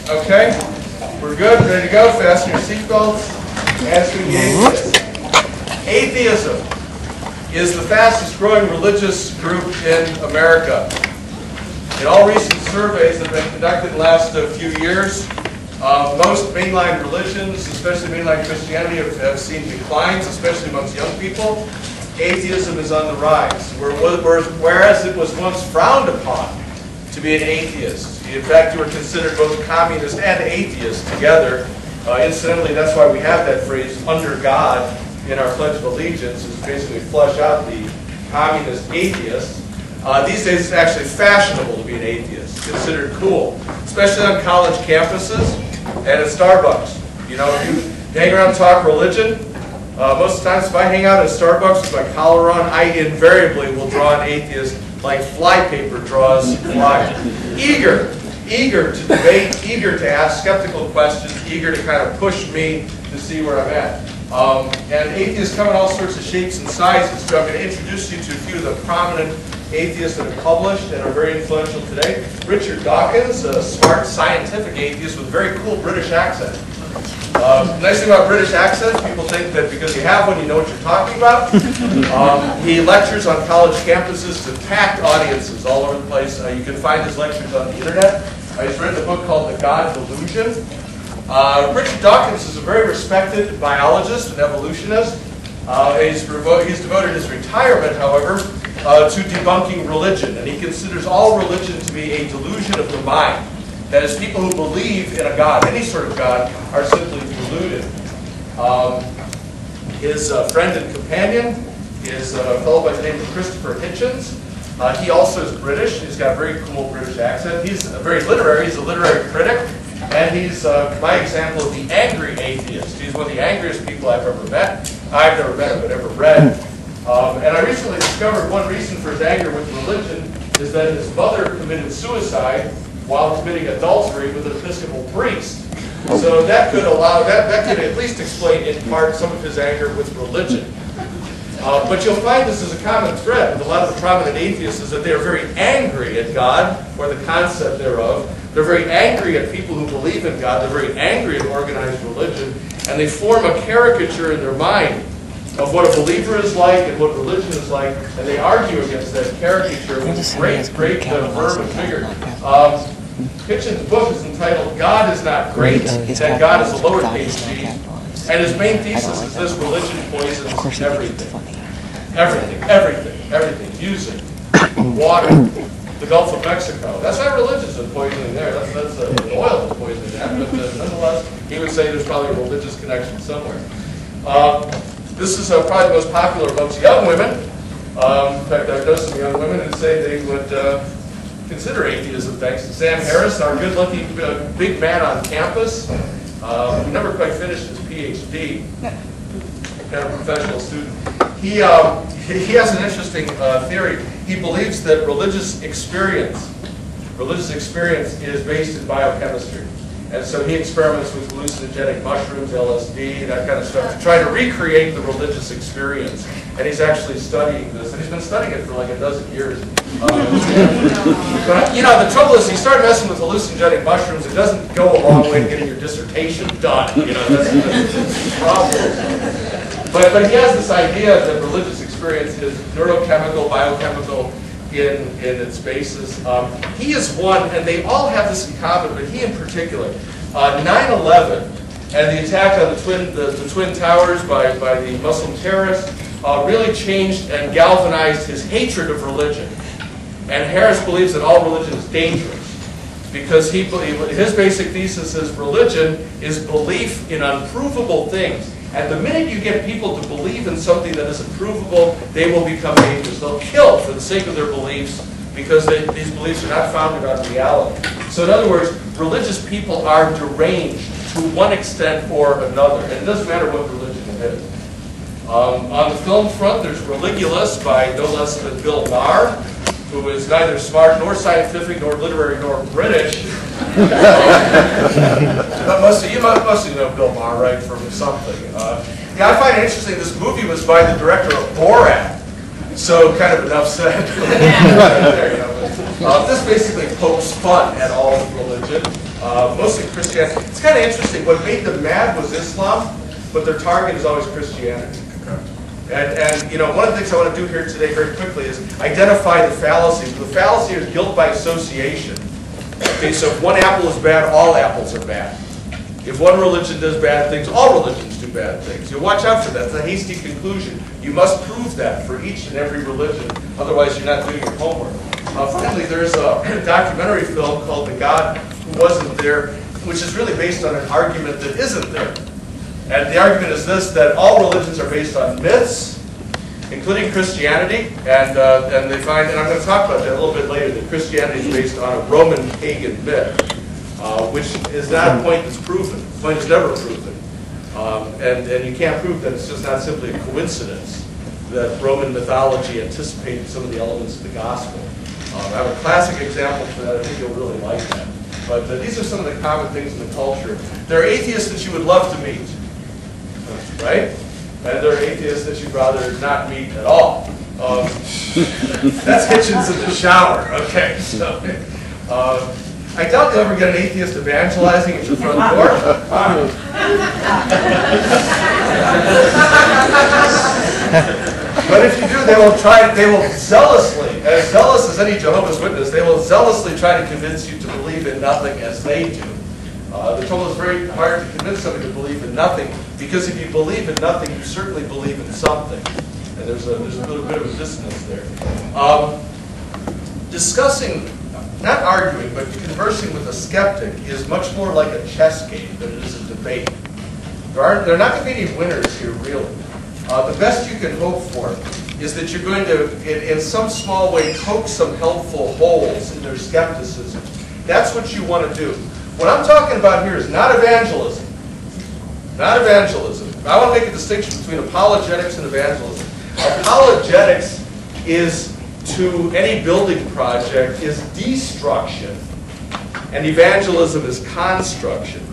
Okay, we're good, ready to go. Fasten your seatbelts. Asking the atheist. Atheism is the fastest growing religious group in America. In all recent surveys that have been conducted in the last few years, most mainline religions, especially mainline Christianity, have seen declines, especially amongst young people. Atheism is on the rise, whereas it was once frowned upon to be an atheist. In fact, you were considered both communist and atheist together. Incidentally, that's why we have that phrase, under God, in our Pledge of Allegiance, is basically flush out the communist atheists. These days, it's actually fashionable to be an atheist, considered cool, especially on college campuses and at Starbucks. You know, if you hang around and talk religion, most of the times if I hang out at Starbucks with my collar on, I invariably will draw an atheist like flypaper draws fly. Eager to debate, eager to ask skeptical questions, eager to kind of push me to see where I'm at. And atheists come in all sorts of shapes and sizes, so I'm going to introduce you to a few of the prominent atheists that have published and are very influential today. Richard Dawkins, a smart scientific atheist with a very cool British accent. Nice thing about British accents, people think that because you have one, you know what you're talking about. He lectures on college campuses to packed audiences all over the place. You can find his lectures on the internet. He's written a book called The God Delusion. Richard Dawkins is a very respected biologist and evolutionist. He's devoted his retirement, however, to debunking religion, and he considers all religion to be a delusion of the mind. That is, people who believe in a God, any sort of God, are simply deluded. His friend and companion is a fellow by the name of Christopher Hitchens. He also is British. He's got a very cool British accent. He's very literary. He's a literary critic. And he's my example of the angry atheist. He's one of the angriest people I've ever met. I've never met him, but ever read. And I recently discovered one reason for his anger with religion is that his mother committed suicide while committing adultery with an Episcopal priest. So that could at least explain in part some of his anger with religion. But you'll find this is a common thread with a lot of the prominent atheists, is that they are very angry at God, or the concept thereof. They're very angry at people who believe in God. They're very angry at organized religion. And they form a caricature in their mind of what a believer is like and what religion is like, and they argue against that caricature with great verb and figure. Hitchens' book is entitled "God is Not Great," that God is a lowercase g, and his main thesis is this: religion poisons everything. Everything. Music, water, the Gulf of Mexico. That's not religion's poisoning there. That's the oil that's poisoning that. But nonetheless, he would say there's probably a religious connection somewhere. This is probably the most popular amongst young women. In fact, I've known some young women who say they would consider atheism, thanks to Sam Harris, our good-looking big man on campus. He never quite finished his PhD, kind of professional student. He has an interesting theory. He believes that religious experience is based in biochemistry. And so he experiments with hallucinogenic mushrooms, LSD, that kind of stuff, to try to recreate the religious experience. And he's actually studying this, and he's been studying it for like a dozen years. But, you know, the trouble is, he started messing with hallucinogenic mushrooms. It doesn't go a long way to getting your dissertation done. You know, that's the problem. But he has this idea that religious experience is neurochemical, biochemical, in its basis. He is one, and they all have this in common, but he in particular. 9/11 and the attack on the Twin Towers by the Muslim terrorists really changed and galvanized his hatred of religion. And Harris believes that all religion is dangerous because his basic thesis is religion is belief in unprovable things. And the minute you get people to believe in something that is unprovable, they will become atheists. They'll kill for the sake of their beliefs because these beliefs are not founded on reality. So in other words, religious people are deranged to one extent or another. And it doesn't matter what religion it is. On the film front, there's Religulous by no less than Bill Maher, who is neither smart nor scientific nor literary nor British. But most of you know Bill Maher, right, from something. Yeah, I find it interesting. This movie was by the director of Borat, so kind of enough said. This basically pokes fun at all of religion. mostly Christianity. It's kind of interesting. What made them mad was Islam, but their target is always Christianity. And you know, one of the things I want to do here today very quickly is identify the fallacy. The fallacy is guilt by association. Okay, so if one apple is bad, all apples are bad. If one religion does bad things, all religions do bad things. You watch out for that. It's a hasty conclusion. You must prove that for each and every religion. Otherwise, you're not doing your homework. Finally, there's a documentary film called The God Who Wasn't There, which is really based on an argument that isn't there. And the argument is this, that all religions are based on myths, including Christianity, and they find, and I'm going to talk about that a little bit later, that Christianity is based on a Roman pagan myth, which is not a point that's proven. The point is never proven. And you can't prove that it's just not simply a coincidence that Roman mythology anticipated some of the elements of the gospel. I have a classic example for that. I think you'll really like that. But these are some of the common things in the culture. There are atheists that you would love to meet, right? And there are atheists that you'd rather not meet at all. That's Hitchens in the shower. Okay, so I doubt you'll ever get an atheist evangelizing at your front door. But if you do, they will zealously, as zealous as any Jehovah's Witness, they will zealously try to convince you to believe in nothing as they do. The trouble is very hard to convince somebody to believe in nothing, because if you believe in nothing, you certainly believe in something. And there's a little bit of a dissonance there. Discussing, not arguing, but conversing with a skeptic is much more like a chess game than it is a debate. There are not going to be any winners here, really. The best you can hope for is that you're going to, in some small way, poke some helpful holes in their skepticism. That's what you want to do. What I'm talking about here is not evangelism. Not evangelism. I want to make a distinction between apologetics and evangelism. Apologetics is, to any building project, is destruction, and evangelism is construction.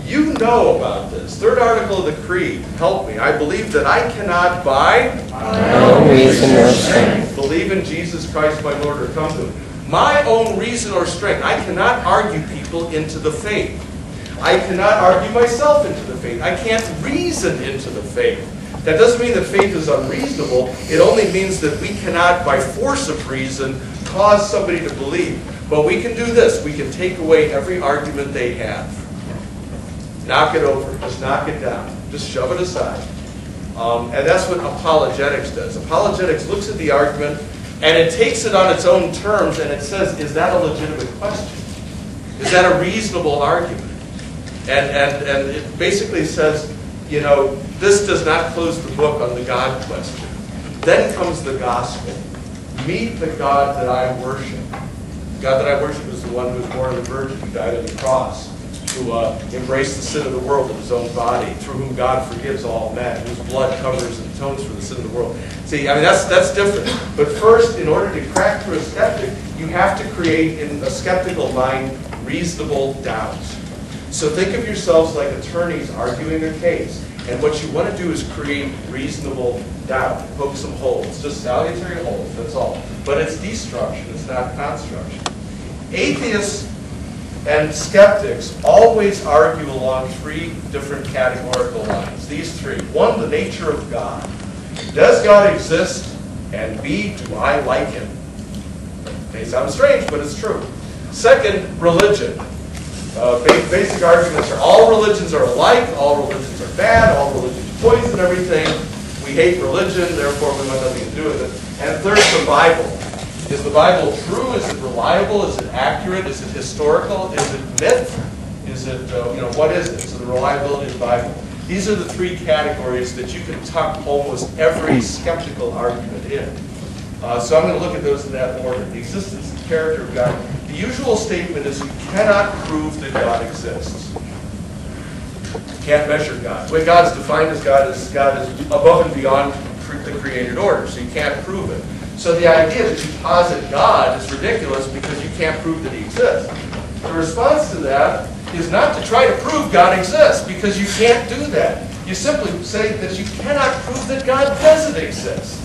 You know about this. Third article of the Creed, help me. I believe that I cannot by my own reason or strength believe in Jesus Christ my Lord or come to Him. My own reason or strength. I cannot argue people into the faith. I cannot argue myself into the faith. I can't reason into the faith. That doesn't mean that faith is unreasonable. It only means that we cannot, by force of reason, cause somebody to believe. But we can do this. We can take away every argument they have. Knock it over. Just knock it down. Just shove it aside. And that's what apologetics does. Apologetics looks at the argument, and it takes it on its own terms, and it says, is that a legitimate question? Is that a reasonable argument? And it basically says, you know, this does not close the book on the God question. Then comes the gospel. Meet the God that I worship. The God that I worship is the one who was born of a virgin, who died on the cross, who embraced the sin of the world in his own body, through whom God forgives all men, whose blood covers and atones for the sin of the world. See, I mean, that's different. But first, in order to crack through a skeptic, you have to create in a skeptical mind reasonable doubts. So think of yourselves like attorneys arguing a case. And what you want to do is create reasonable doubt. Poke some holes. Just salutary holes, that's all. But it's destruction, it's not construction. Atheists and skeptics always argue along three different categorical lines. These three. One, the nature of God. Does God exist? And B, do I like Him? It may sound strange, but it's true. Second, religion. Basic arguments are all religions are alike, all religions are bad, all religions poison everything. We hate religion, therefore we want nothing to do with it. And third, the Bible. Is the Bible true? Is it reliable? Is it accurate? Is it historical? Is it myth? Is it, what is it? So the reliability of the Bible. These are the three categories that you can tuck almost every skeptical argument in. So I'm going to look at those in that order. The existence and character of God. The usual statement is you cannot prove that God exists. You can't measure God. The way God's defined as God is above and beyond the created order, so you can't prove it. So the idea that you posit God is ridiculous because you can't prove that He exists. The response to that is not to try to prove God exists, because you can't do that. You simply say that you cannot prove that God doesn't exist.